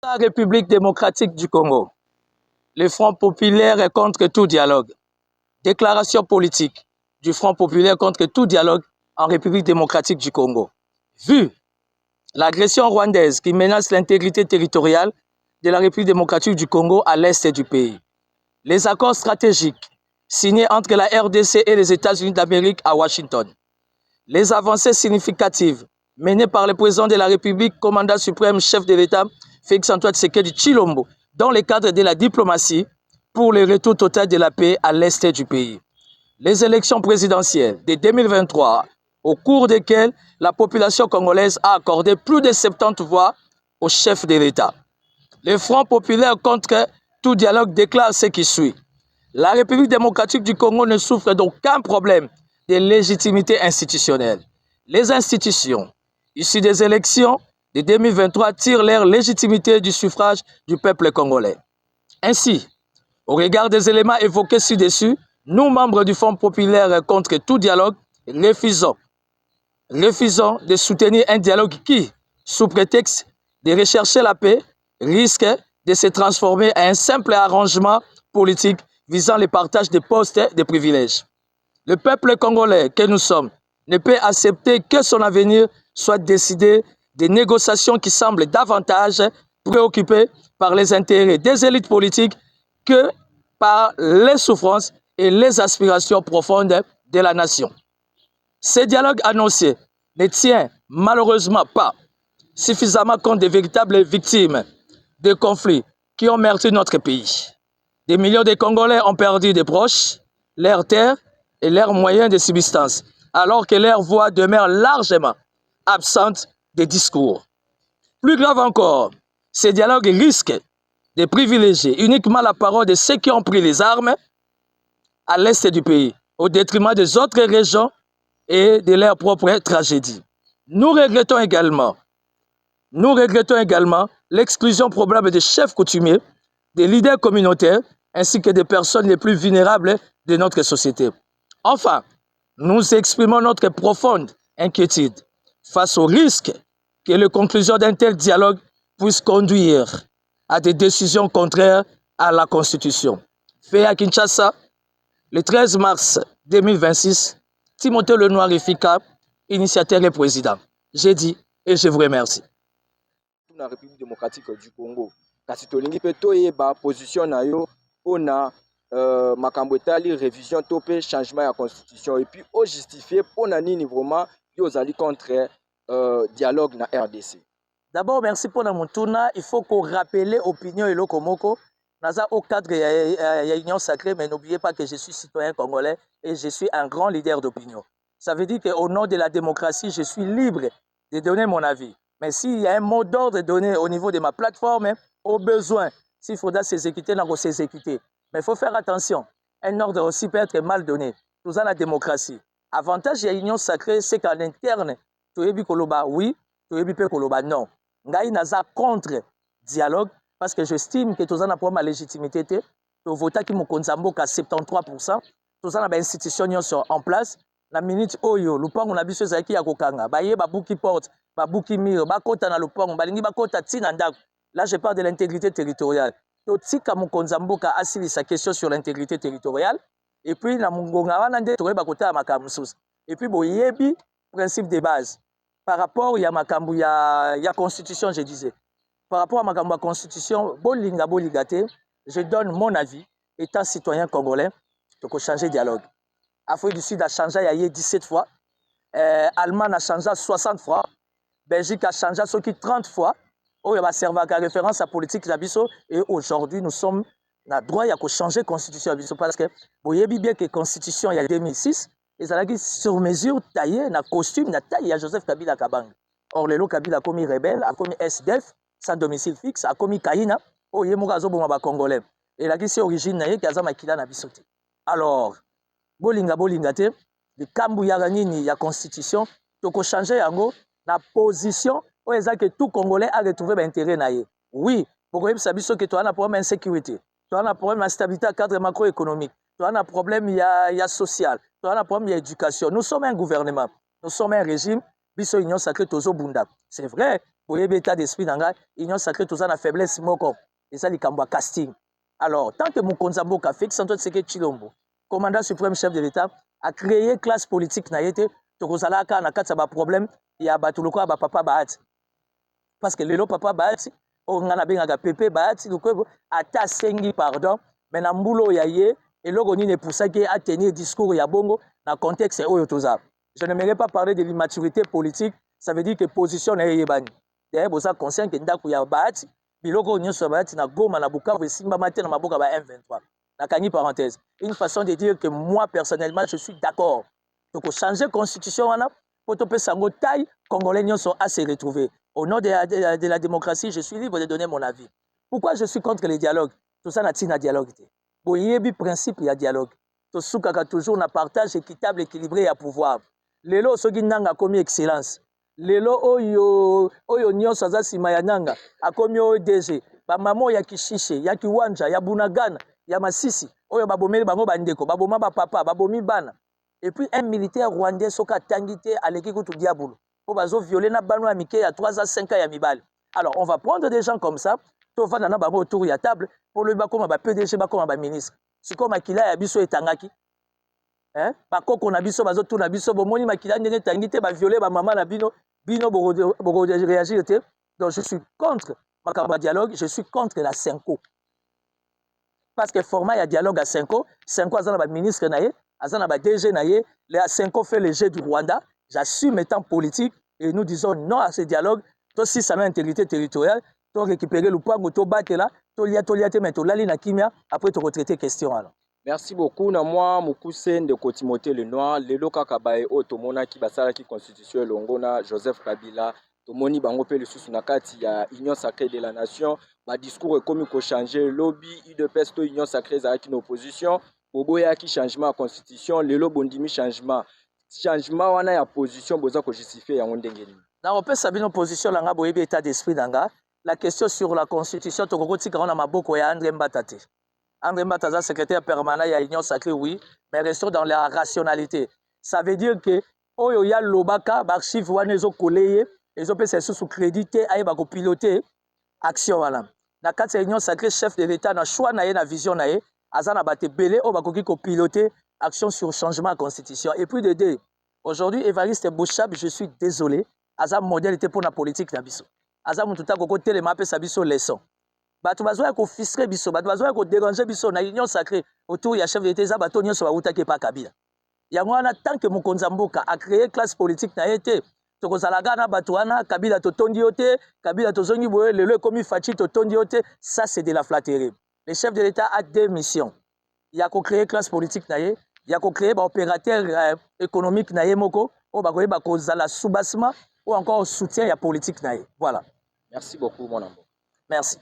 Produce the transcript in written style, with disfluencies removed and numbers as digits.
La République démocratique du Congo, le Front populaire est contre tout dialogue. Déclaration politique du Front populaire contre tout dialogue en République démocratique du Congo. Vu l'agression rwandaise qui menace l'intégrité territoriale de la République démocratique du Congo à l'est du pays, les accords stratégiques signés entre la RDC et les États-Unis d'Amérique à Washington, les avancées significatives menées par le président de la République, commandant suprême, chef de l'État, Félix-Antoine Tshisekedi Tshilombo, dans le cadre de la diplomatie pour le retour total de la paix à l'est du pays. Les élections présidentielles de 2023, au cours desquelles la population congolaise a accordé plus de 70 voix au chef de l'État. Le Front populaire contre tout dialogue déclare ce qui suit. La République démocratique du Congo ne souffre d'aucun problème de légitimité institutionnelle. Les institutions issues des élections de 2023 tirent leur légitimité du suffrage du peuple congolais. Ainsi, au regard des éléments évoqués ci-dessus, nous, membres du Front populaire contre tout dialogue, refusons de soutenir un dialogue qui, sous prétexte de rechercher la paix, risque de se transformer en un simple arrangement politique visant le partage des postes et des privilèges. Le peuple congolais que nous sommes ne peut accepter que son avenir soit décidé des négociations qui semblent davantage préoccupées par les intérêts des élites politiques que par les souffrances et les aspirations profondes de la nation. Ce dialogue annoncé ne tient malheureusement pas suffisamment compte des véritables victimes de conflits qui ont meurtri notre pays. Des millions de Congolais ont perdu des proches, leurs terres et leurs moyens de subsistance, alors que leur voix demeure largement absente des discours. Plus grave encore, ce dialogue risque de privilégier uniquement la parole de ceux qui ont pris les armes à l'est du pays, au détriment des autres régions et de leur propre tragédie. Nous regrettons également l'exclusion probable des chefs coutumiers, des leaders communautaires, ainsi que des personnes les plus vulnérables de notre société. Enfin, nous exprimons notre profonde inquiétude face au risque que les conclusions d'un tel dialogue puissent conduire à des décisions contraires à la Constitution. Fait à Kinshasa, le 13 mars 2026, Timothée Lenoir Efika, initiateur et président. J'ai dit et je vous remercie. La République démocratique du Congo, kasi tolingi pe toyeba position na yo pona makambo etali révision topé changement ya constitution et puis au justifier pona nini vraiment yo zali contre dialogue na RDC. D'abord, merci pour la montuna. Il faut qu'on rappelle l'opinion et l'okomoko. Naza au cadre de l'Union sacrée, mais n'oubliez pas que je suis citoyen congolais et je suis un grand leader d'opinion. Ça veut dire qu'au nom de la démocratie, je suis libre de donner mon avis. Mais s'il y a un mot d'ordre donné au niveau de ma plateforme, au besoin, s'il faudra s'exécuter, on va s'exécuter. Mais il faut faire attention. Un ordre aussi peut être mal donné. Tout ça, la démocratie. Avantage de l'Union sacrée, c'est qu'en interne, tu es koloba oui, tu es koloba non. Ngai naza contre dialogue parce que j'estime que tous en avons ma légitimité. Tu votes qui me konzambo à 73%. Tous en avons institutions en place. La minute oyo, lupang on a biso zaki ya kokanga. Baye babuki porte, babuki mire, bakota na lupang, balingi bakota tina ndako. Là, je parle de l'intégrité territoriale. Totika mu konzambo ka asili sa question sur l'intégrité territoriale. Et puis na mungonga wana nde toye bakota ya makamusus. Et puis boyebi principe de base. Par rapport à makambu ya constitution, je disais. Par rapport à makambu ya constitution, bolinga boligate, je donne mon avis, étant citoyen congolais, donc changer de dialogue. Afrique du Sud a changé il y a 17 fois, Allemagne a changé 60 fois, Belgique a changé 30 fois. Oh, il va servir à référence à la politique de Bisso. Et aujourd'hui, nous sommes na droit de changer la constitution Bisso parce que vous voyez bien que la constitution il y a 2006, ils ont sur mesure taillé na costume na taille à Joseph Kabila Kabang. Or le Kabila a commis rebelle, a commis SDF, sans domicile fixe, a commis Kaina, oh il y a un congolais. Et la question origine na qui a makila na bisote. Alors bolinga te le kambu ya nini ya constitution toko changer yango na position où est que tout congolais a retrouvé l'intérêt na ye. Oui, pour que ça biso que tu as un problème d'insécurité, tu as un problème d'instabilité à cadre macroéconomique, tu as un problème social, tu as un problème d'éducation. Nous sommes un gouvernement, nous sommes un régime, biso union sacrée tozo bunda. C'est vrai, boyebi état d'esprit na ngai union sacrée toza na faiblesse moko eza likambo ya casting. Alors tant que mokonzi mboka Félix Antoine Tshisekedi Tshilombo commandant suprême chef de l'état a créé classe politique na ye te tokozalaka na kati ya baproblème ya bato lokola bapapa Bahati parce que lelo papa Bahati oyo ngai nabengaka pepe Bahati lokola ata asengi pardon mais na mbulo ya ye eloko nini epusaki atenir discours ya bongo na contexte oyo toza. Je n'aimerais pas parler de l'immaturité politique, ça veut dire que position na ye yebani. D'ailleurs boza conscient que ndako ya Bahati biloko nyonso ya Bahati na Goma na Bukavu esimbama te na maboka ba M23. Nakangi parenthèse. Une façon de dire que moi personnellement je suis d'accord. Donc changer constitution wana pour topesa ngo taille congolais nyonso à se retrouver. Au nom de la démocratie, je suis libre de donner mon avis. Pourquoi je suis contre le dialogue? Tout ça na tina dialogue te. Boyebi principe ya dialogue. To soukaka toujours na partage équitable équilibré ya pouvoir. Lelo soki nanga komi excellence. Lelo oyo nyonso aza sima ya nanga akomi ODG. Ba mamo ya Kishishe, ya Kiwanja, ya Bunagana, ya Masisi. Oyo babomeli bango bandeko, baboma ba papa, babomi bana. Et puis un militaire rwandais soka tangité aleki kutu diabolo. Po bazo violer na bano ya mike ya 3 à 5 ans ya mibali. Alors on va prendre des gens comme ça, to vanda na bango autour ya table pour le bakoma ba PDG bakoma ba ministre. Siko makila ya biso etangaki. Hein? Bakoko na biso bazo tuna biso bomoni makila ndenge tangité ba violer ba mama na bino boko réagir te. Donc je suis contre makamba dialogue, je suis contre la Senko. Parce que format ya dialogue à Senko azana ba ministre na ye, azana ba DG na ye, les Senko fait le jeu du Rwanda. J'assume étant politique et nous disons non à ce dialogue. To si ça intégrité territoriale, to récupérer le point to battre là, to lia te mettre lali na kimia après to retraiter question alors. Merci beaucoup na moi Mukuse Ndeko Timothée Lenoir lelo kaka bae o tomona ki basala ki constitution elongo na Joseph Kabila tomoni bango pe lisusu na kati ya Union Sacrée de la Nation ba discours ekomi ko changer lobby UDPS to Union Sacrée za ki na opposition boboya ki changement ya constitution lelo bondimi changement wana ya position boza ko justifier yango ndenge nini na opesa bino position langa boyebi état d'esprit nanga la question sur la constitution tokokotika na maboko ya André Mbata te. André Mbata, secrétaire permanent à l'Union Sacrée, oui, mais restons dans la rationalité. Ça veut dire que, oh, y a l'obaka, l'archive, ils ont collé, ils ont fait sous crédité, ils ont piloté action. Dans le cadre de l'Union Sacrée, chef de l'État, na choix, na vision, azana bate belé, on va piloter action sur changement de constitution. Et puis de deux, aujourd'hui, Évariste Bouchab, je suis désolé, azam modèle était pour la politique d'Abisso. Azam tout à côté, les mappes Sabisso leçon. Bato bazoya ko fistre biso bato bazoya ko déranger biso na Union Sacrée autour ya chef d'État za bato nyonso ba utaki pa Kabila yango wana tant que mokonzi mboka a créé classe politique na yete tokozalaga na bato wana Kabila to tondi yote Kabila to zongi boye lelo komi fachi to tondi yote ça c'est de la flatterie. Le chef de l'État a deux missions. Il y a ko créer classe politique na ye, il y a ko créer ba opérateur économique na ye moko o ba koyeba ko zala soubassement ou encore soutien ya politique na ye. Voilà. Merci beaucoup mon ami. Merci.